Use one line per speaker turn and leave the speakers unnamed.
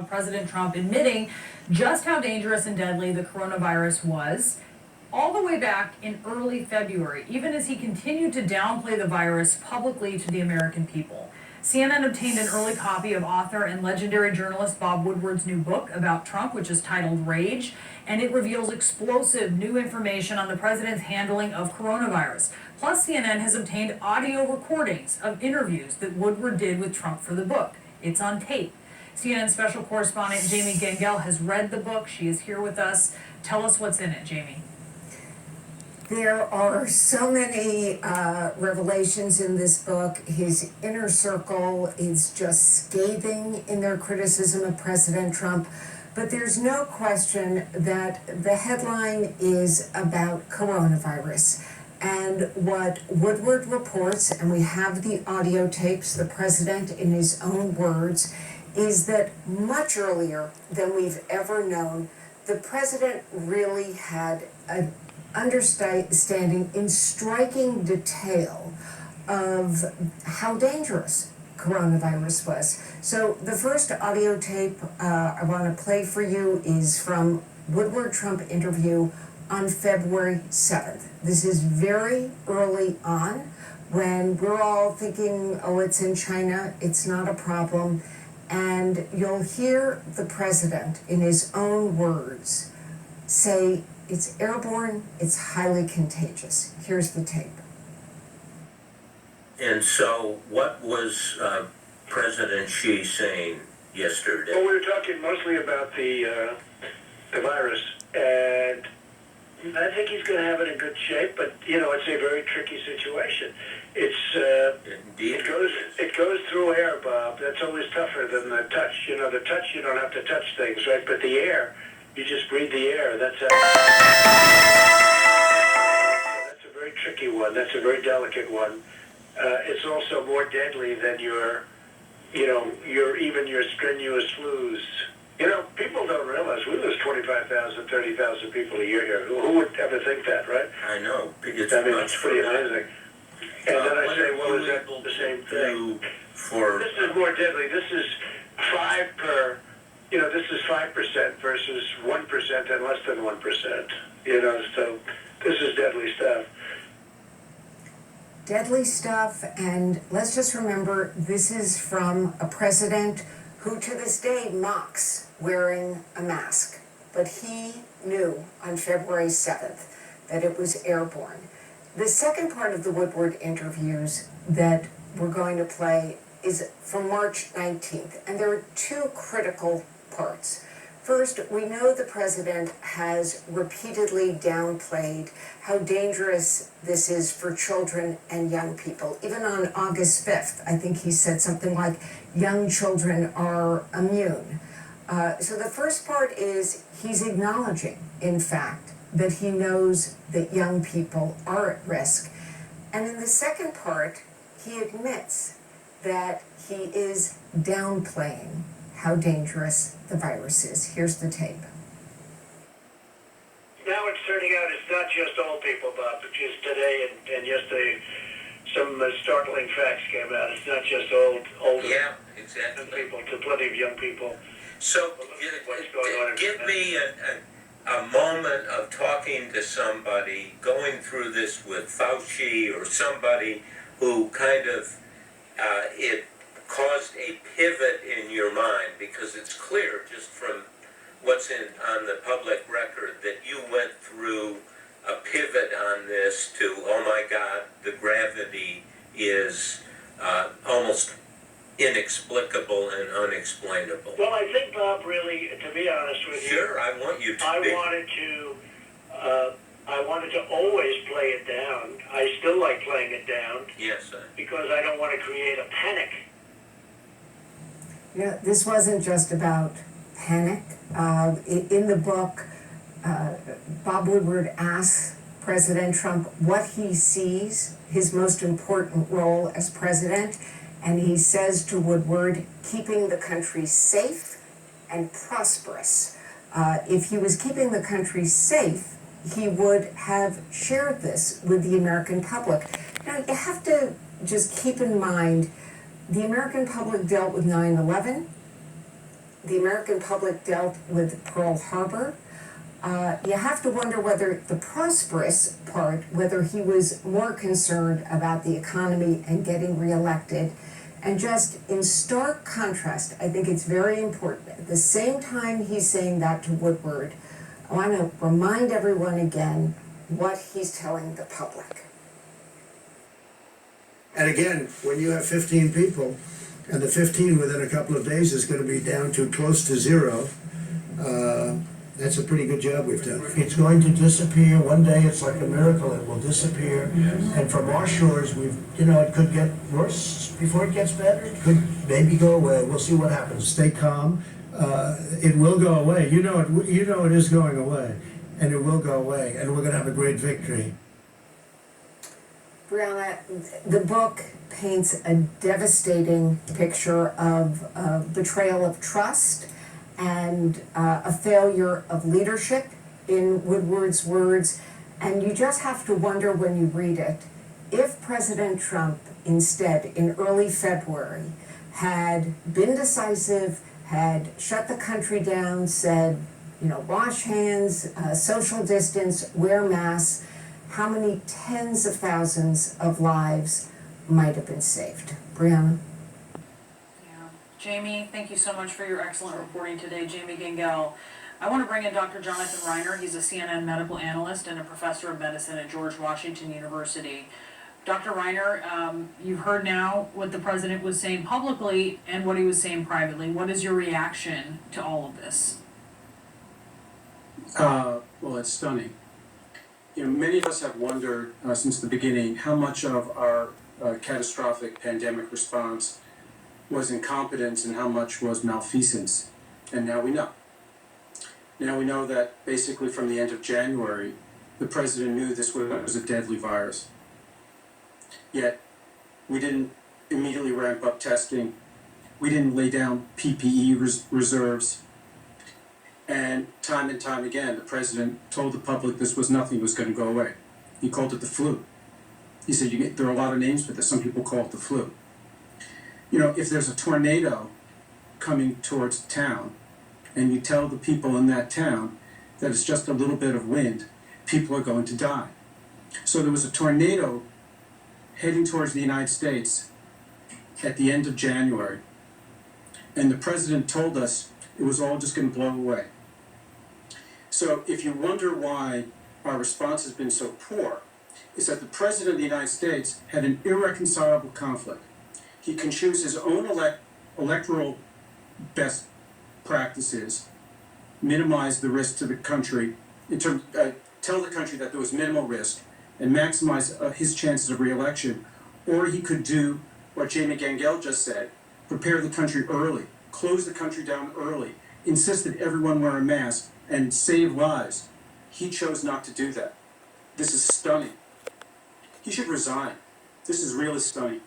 of President Trump admitting just how dangerous and deadly the coronavirus was, all the way back in early February, even as he continued to downplay the virus publicly to the American people. CNN obtained an early copy of author and legendary journalist Bob Woodward's new book about Trump, which is titled Rage, and it reveals explosive new information on the president's handling of coronavirus. Plus, CNN has obtained audio recordings of interviews that Woodward did with Trump for the book. It's on tape. CNN special correspondent Jamie Gangel has read the book. She is here with us. Tell us what's in it, Jamie.
There are so many revelations in this book. His inner circle is just scathing in their criticism of President Trump. But there's no question that the headline is about coronavirus. And what Woodward reports, and we have the audio tapes, the president in his own words, is that much earlier than we've ever known, the president really had an understanding in striking detail of how dangerous coronavirus was. So the first audio tape I want to play for you is from Woodward-Trump interview on February 7th. This is very early on when we're all thinking, oh, it's in China, it's not a problem. And you'll hear the president in his own words say, it's airborne, it's highly contagious. Here's the tape.
And so what was President Xi saying yesterday?
Well, we were talking mostly about the virus, and I think he's going to have it in good shape, but, you know, it's a very tricky situation. It goes through air, Bob. That's always tougher than the touch. You know, the touch, you don't have to touch things, right? But the air, you just breathe the air. That's a very tricky one. That's a very delicate one. It's also more deadly than your strenuous flus. You know, people don't realize we lose 25,000, 30,000 people a year here. Who would ever think that, right?
I know. It's
pretty amazing. And then I say, well, is that the same thing? This is more deadly. This is 5% versus 1% and less than 1%. You know, so this is deadly stuff.
Deadly stuff, and let's just remember, this is from a president who to this day mocks wearing a mask. But he knew on February 7th that it was airborne. The second part of the Woodward interviews that we're going to play is from March 19th, and there are two critical parts. First, we know the president has repeatedly downplayed how dangerous this is for children and young people. Even on August 5th, I think he said something like, young children are immune. So the first part is he's acknowledging, in fact, that he knows that young people are at risk. And in the second part, he admits that he is downplaying how dangerous the virus is. Here's the tape.
Now it's turning out it's not just old people, Bob. Just today and yesterday, some startling facts came out. It's not just older people, to plenty of young people.
So give me a moment of talking to somebody, going through this with Fauci or somebody who kind of, it caused a pivot in your mind, because it's clear just from what's on the public record that you went through a pivot on this to, oh my God, the gravity is almost inexplicable and unexplainable.
Well, I think, Bob, really, to be honest with you,
sure, I want you to
I wanted to always play it down. I still like playing it down.
Yes,
because I don't want to create a panic.
You know, this wasn't just about panic. In the book, Bob Woodward asks President Trump what he sees his most important role as president, and he says to Woodward, keeping the country safe and prosperous. If he was keeping the country safe, he would have shared this with the American public. Now, you have to just keep in mind, the American public dealt with 9/11, the American public dealt with Pearl Harbor, you have to wonder whether the prosperous part, whether he was more concerned about the economy and getting reelected. And just in stark contrast, I think it's very important. At the same time he's saying that to Woodward, I want to remind everyone again what he's telling the public.
And again, when you have 15 people, and the 15 within a couple of days is going to be down to close to zero, that's a pretty good job we've done.
It's going to disappear. One day it's like a miracle, it will disappear. And from our shores, it could get worse before it gets better. It could maybe go away. We'll see what happens.
Stay calm. It will go away. You know it is going away, and it will go away, and we're going to have a great victory.
Brianna, the book paints a devastating picture of betrayal of trust and a failure of leadership, in Woodward's words. And you just have to wonder when you read it, if President Trump instead, in early February, had been decisive, had shut the country down, said, wash hands, social distance, wear masks, how many tens of thousands of lives might have been saved? Brianna?
Yeah. Jamie, thank you so much for your excellent reporting today. Jamie Gangel. I want to bring in Dr. Jonathan Reiner. He's a CNN medical analyst and a professor of medicine at George Washington University. Dr. Reiner, you've heard now what the president was saying publicly and what he was saying privately. What is your reaction to all of this?
Well, it's stunning. Many of us have wondered since the beginning how much of our catastrophic pandemic response was incompetence and how much was malfeasance. And now we know. Now we know that basically from the end of January, the president knew this was a deadly virus. Yet, we didn't immediately ramp up testing. We didn't lay down PPE reserves. And time again, the president told the public this was nothing, was going to go away. He called it the flu. He said, there are a lot of names for this. Some people call it the flu. If there's a tornado coming towards town, and you tell the people in that town that it's just a little bit of wind, people are going to die. So there was a tornado heading towards the United States at the end of January. And the president told us it was all just going to blow away. So if you wonder why our response has been so poor, it's that the president of the United States had an irreconcilable conflict. He can choose his own electoral best practices, minimize the risk to the country, tell the country that there was minimal risk, and maximize his chances of re-election, or he could do what Jamie Gangel just said, prepare the country early, close the country down early, insist that everyone wear a mask, and save lives. He chose not to do that. This is stunning. He should resign. This is really stunning.